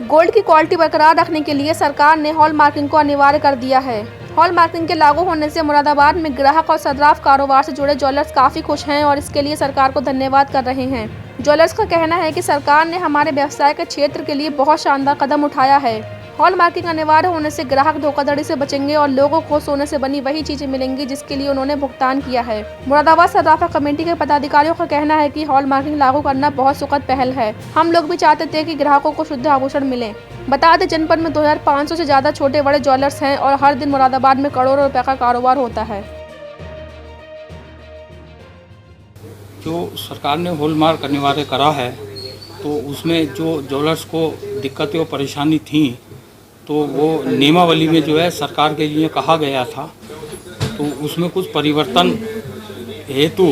Gold की quality बरकरार रखने के लिए सरकार ने हॉल मार्किंग को अनिवार्य कर दिया है। हॉल मार्किंग के लागू होने से मुरादाबाद में ग्राहक और सर्राफ कारोबार से जुड़े ज्वेलर्स काफ़ी खुश हैं और इसके लिए सरकार को धन्यवाद कर रहे हैं। ज्वेलर्स का कहना है कि सरकार ने हमारे व्यवसाय के क्षेत्र के लिए बहुत शानदार कदम उठाया है। हॉल मार्किंग अनिवार्य होने से ग्राहक धोखाधड़ी से बचेंगे और लोगों को सोने से बनी वही चीजें मिलेंगी जिसके लिए उन्होंने भुगतान किया है। मुरादाबाद सर्राफा कमेटी के पदाधिकारियों का कहना है कि हॉल मार्किंग लागू करना बहुत सुखद पहल है। हम लोग भी चाहते थे कि ग्राहकों को शुद्ध आभूषण मिले। बता दें, जनपद में 2500 से ज्यादा छोटे बड़े ज्वेलर्स हैं और हर दिन मुरादाबाद में करोड़ों रुपए का कारोबार होता है। जो सरकार ने हॉलमार्क अनिवार्य करा है तो उसमें जो ज्वेलर्स को दिक्कतें और परेशानी थी तो वो नियमावली में जो है सरकार के लिए कहा गया था, तो उसमें कुछ परिवर्तन हेतु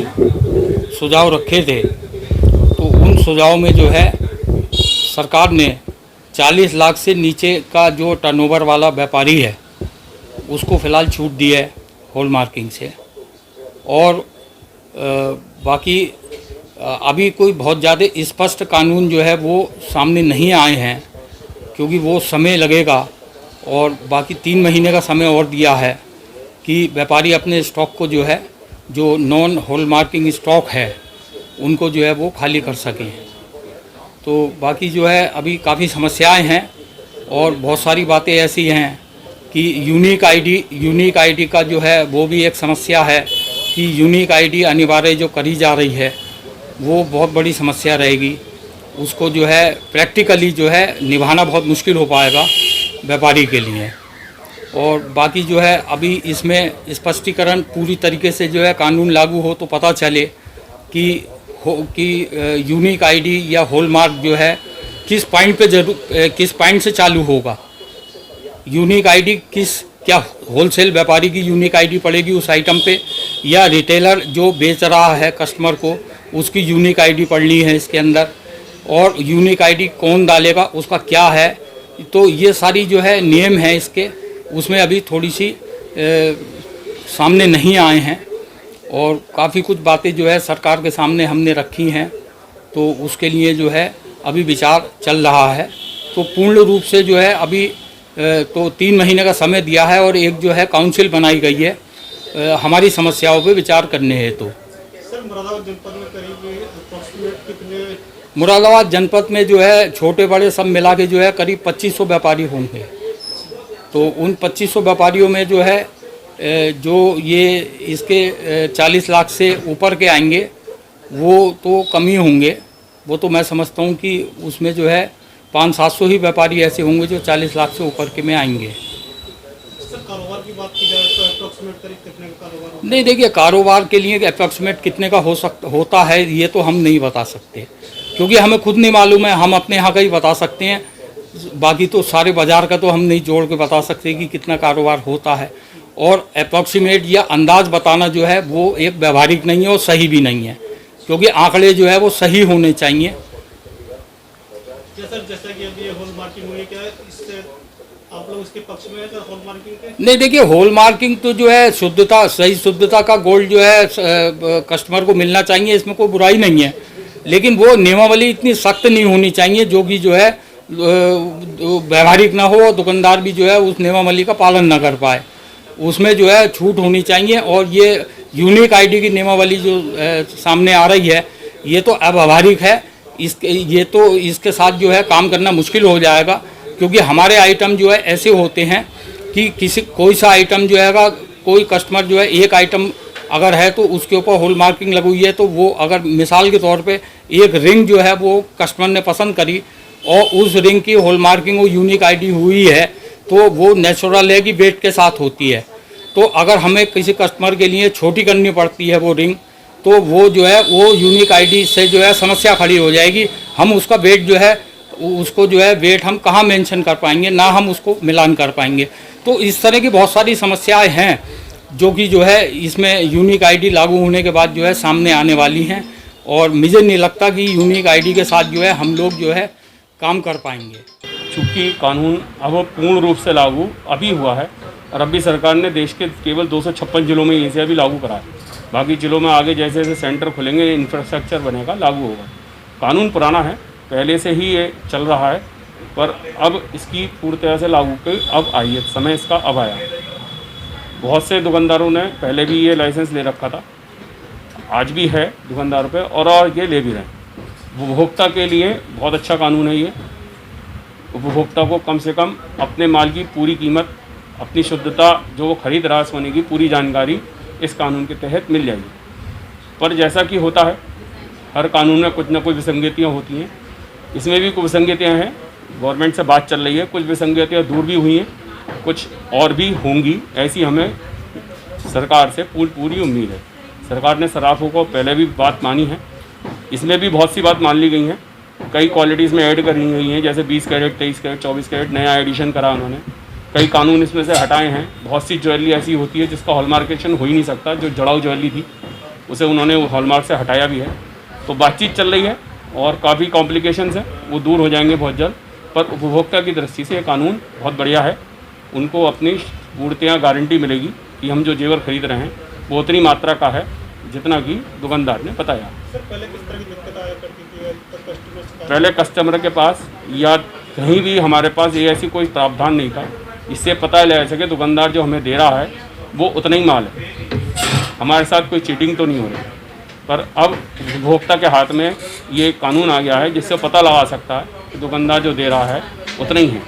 सुझाव रखे थे। तो उन सुझाव में जो है सरकार ने 40 लाख से नीचे का जो टर्नओवर वाला व्यापारी है उसको फ़िलहाल छूट दी है हॉल मार्किंग से। और बाकी अभी कोई बहुत ज़्यादा स्पष्ट कानून जो है वो सामने नहीं आए हैं, क्योंकि वो समय लगेगा। और बाकी 3 महीने का समय और दिया है कि व्यापारी अपने स्टॉक को जो है, जो नॉन हॉल मार्किंग स्टॉक है उनको जो है वो खाली कर सकें। तो बाकी जो है अभी काफ़ी समस्याएं हैं और बहुत सारी बातें ऐसी हैं कि यूनिक आईडी का जो है वो भी एक समस्या है कि यूनिक आईडी अनिवार्य जो करी जा रही है वो बहुत बड़ी समस्या रहेगी। उसको जो है प्रैक्टिकली जो है निभाना बहुत मुश्किल हो पाएगा व्यापारी के लिए। और बाकी जो है अभी इसमें स्पष्टीकरण पूरी तरीके से जो है कानून लागू हो तो पता चले कि यूनिक आईडी या हॉलमार्क जो है किस पॉइंट से चालू होगा। यूनिक आईडी क्या होलसेल व्यापारी की यूनिक आईडी पड़ेगी उस आइटम पे, या रिटेलर जो बेच रहा है कस्टमर को उसकी यूनिक आईडी पड़नी है इसके अंदर, और यूनिक आईडी कौन डालेगा उसका क्या है। तो ये सारी जो है नियम है इसके, उसमें अभी थोड़ी सी सामने नहीं आए हैं और काफ़ी कुछ बातें जो है सरकार के सामने हमने रखी हैं। तो उसके लिए जो है अभी विचार चल रहा है। तो पूर्ण रूप से जो है अभी तो 3 महीने का समय दिया है और एक जो है काउंसिल बनाई गई है हमारी समस्याओं पे विचार करने हेतु। सर, मुरादाबाद जनपद में करीब अप्रॉक्सीमेट कितने? मुरादाबाद जनपद में जो है छोटे बड़े सब मिला के जो है करीब 2500 व्यापारी होंगे। तो उन 2500 व्यापारियों में जो है जो ये इसके 40 लाख से ऊपर के आएंगे वो तो कम ही होंगे। वो तो मैं समझता हूँ कि उसमें जो है 500-700 ही व्यापारी ऐसे होंगे जो 40 लाख से ऊपर के में आएंगे। सर, कारोबार की बात की जाए तो अप्रॉक्सीमेट करीब कितने का कारोबार होता है? नहीं, देखिए कारोबार के लिए अप्रॉक्सीमेट कितने का होता है ये तो हम नहीं बता सकते, क्योंकि हमें खुद नहीं मालूम है। हम अपने यहाँ का ही बता सकते हैं, बाकी तो सारे बाज़ार का तो हम नहीं जोड़ के बता सकते कि कितना कारोबार होता है। और अप्रॉक्सीमेट या अंदाज़ बताना जो है वो एक व्यावहारिक नहीं है और सही भी नहीं है, क्योंकि आंकड़े जो है वो सही होने चाहिए। सर, जैसा कि अभी हॉल मार्किंग हुई है, क्या इससे आप लोग इसके पक्ष में है सर हॉल मार्किंग के? नहीं, देखिए हॉल मार्किंग तो जो है सही शुद्धता का गोल्ड जो है कस्टमर को मिलना चाहिए, इसमें कोई बुराई नहीं है। लेकिन वो नियमावली इतनी सख्त नहीं होनी चाहिए जो कि जो है व्यवहारिक ना हो और दुकानदार भी जो है उस नियमावली का पालन ना कर पाए। उसमें जो है छूट होनी चाहिए। और ये यूनिक आईडी की नियमावली जो सामने आ रही है ये तो अव्यावहारिक है। इसके साथ जो है काम करना मुश्किल हो जाएगा, क्योंकि हमारे आइटम जो है ऐसे होते हैं कि कोई सा आइटम जो है कोई कस्टमर जो है एक आइटम अगर है तो उसके ऊपर हॉल मार्किंग लगी हुई है, तो वो अगर मिसाल के तौर पे एक रिंग जो है वो कस्टमर ने पसंद करी और उस रिंग की हॉल मार्किंग वो यूनिक आईडी हुई है तो वो नेचुरल है कि वेट के साथ होती है। तो अगर हमें किसी कस्टमर के लिए छोटी करनी पड़ती है वो रिंग, तो वो जो है वो यूनिक आईडी से जो है समस्या खड़ी हो जाएगी। हम उसका वेट जो है उसको जो है वेट हम कहाँ मेंशन कर पाएंगे, ना हम उसको मिलान कर पाएंगे। तो इस तरह की बहुत सारी समस्याएं हैं जो कि जो है इसमें यूनिक आईडी लागू होने के बाद जो है सामने आने वाली हैं। और मुझे नहीं लगता कि यूनिक आईडी के साथ जो है हम लोग जो है काम कर पाएंगे। चूँकि कानून अब पूर्ण रूप से लागू अभी हुआ है और अभी सरकार ने देश के केवल 256 जिलों में इसे अभी लागू करा है। बाकी जिलों में आगे जैसे जैसे सेंटर खुलेंगे, इंफ्रास्ट्रक्चर बनेगा, लागू होगा। कानून पुराना है, पहले से ही ये चल रहा है पर अब इसकी पूरी तरह से लागू की अब आई है, समय इसका अब आया। बहुत से दुकानदारों ने पहले भी ये लाइसेंस ले रखा था, आज भी है दुकानदारों पे, और ये ले भी रहे हैं। उपभोक्ता के लिए बहुत अच्छा कानून है ये। उपभोक्ता को कम से कम अपने माल की पूरी कीमत, अपनी शुद्धता जो वो खरीद रहा है सोने की पूरी जानकारी इस कानून के तहत मिल जाएगी। पर जैसा कि होता है हर कानून में कुछ ना कुछ विसंगतियाँ होती हैं, इसमें भी कुछ विसंगतियाँ हैं। गवर्नमेंट से बात चल रही है, कुछ विसंगतियाँ दूर भी हुई हैं, कुछ और भी होंगी, ऐसी हमें सरकार से पूरी उम्मीद है। सरकार ने सराफों को पहले भी बात मानी है, इसमें भी बहुत सी बात मान ली गई हैं। कई क्वालिटीज़ में ऐड करी गई हैं, जैसे 20 कैरेट, 23 कैरेट, 24 कैरेट नया एडिशन करा उन्होंने। कई कानून इसमें से हटाए हैं। बहुत सी ज्वेलरी ऐसी होती है जिसका हॉलमार्केशन हो ही नहीं सकता, जो जड़ाऊ ज्वेलरी थी उसे उन्होंने हॉलमार्क से हटाया भी है। तो बातचीत चल रही है और काफ़ी कॉम्प्लिकेशंस हैं, वो दूर हो जाएंगे बहुत जल्द। पर उपभोक्ता की दृष्टि से ये कानून बहुत बढ़िया है। उनको अपनी पूर्तियाँ गारंटी मिलेगी कि हम जो जेवर खरीद रहे हैं वो उतनी मात्रा का है जितना कि दुकानदार ने बताया। सर पहले किस तरह की दिक्कत आया करती थी कस्टमर्स का? पहले कस्टमर के पास या कहीं भी हमारे पास ये ऐसी कोई प्रावधान नहीं था, इससे पता लगा सके दुकानदार जो हमें दे रहा है वो उतना ही माल है, हमारे साथ कोई चीटिंग तो नहीं हो रही। पर अब उपभोक्ता के हाथ में ये कानून आ गया है जिससे पता लगा सकता है कि दुकानदार जो दे रहा है उतना ही है।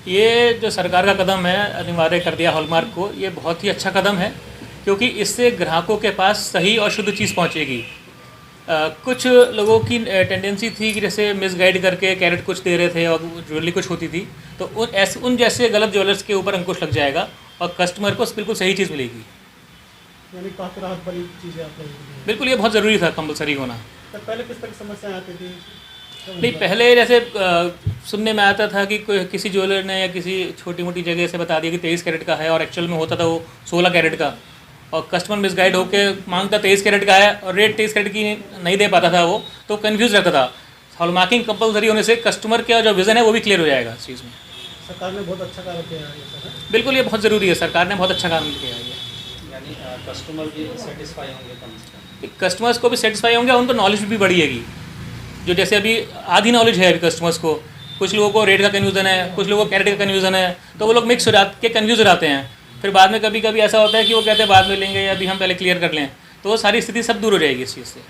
ये जो सरकार का कदम है, अनिवार्य कर दिया हॉलमार्क को, ये बहुत ही अच्छा कदम है, क्योंकि इससे ग्राहकों के पास सही और शुद्ध चीज़ पहुंचेगी। कुछ लोगों की टेंडेंसी थी कि जैसे मिसगाइड करके कैरेट कुछ दे रहे थे और ज्वेलरी कुछ होती थी, तो उन जैसे गलत ज्वेलर्स के ऊपर अंकुश लग जाएगा और कस्टमर को बिल्कुल सही चीज़ मिलेगी। यानी काफ़ी राहत वाली चीज़ें आप लोगों के लिए। बिल्कुल ये बहुत ज़रूरी था कंपलसरी होना। सर पहले किस तरह की समस्याएं आती थी? नहीं, पहले जैसे सुनने में आता था कि किसी ज्वेलर ने या किसी छोटी मोटी जगह से बता दिया कि 23 कैरेट का है और एक्चुअल में होता था वो 16 कैरेट का, और कस्टमर मिसगाइड होकर मांगता 23 कैरेट का है और रेट 23 कैरेट की नहीं दे पाता था वो, तो कन्फ्यूज़ रहता था। हॉलमार्किंग कंपलसरी होने से कस्टमर का जो विज़न है वो भी क्लियर हो जाएगा इस चीज़ में। सरकार ने बहुत अच्छा कार्य किया है ये सर। बिल्कुल ये बहुत ज़रूरी है, सरकार ने बहुत अच्छा काम किया है। यानी कस्टमर भी सेटिस्फाई होंगे कम से कम। कस्टमर्स को भी सेटिस्फाई होंगे, उनको नॉलेज भी बढ़ेगी। जो जैसे अभी आधी नॉलेज है अभी कस्टमर्स को, कुछ लोगों को रेट का कन्फ्यूज़न है, कुछ लोगों को कैरेट का कन्फ्यूज़न है, तो वो लोग मिक्स हो जाते कन्फ्यूज हो जाते हैं। फिर बाद में कभी कभी ऐसा होता है कि वो कहते हैं बाद में लेंगे या अभी हम पहले क्लियर कर लें, तो वो सारी स्थिति सब दूर हो जाएगी इस चीज़ से।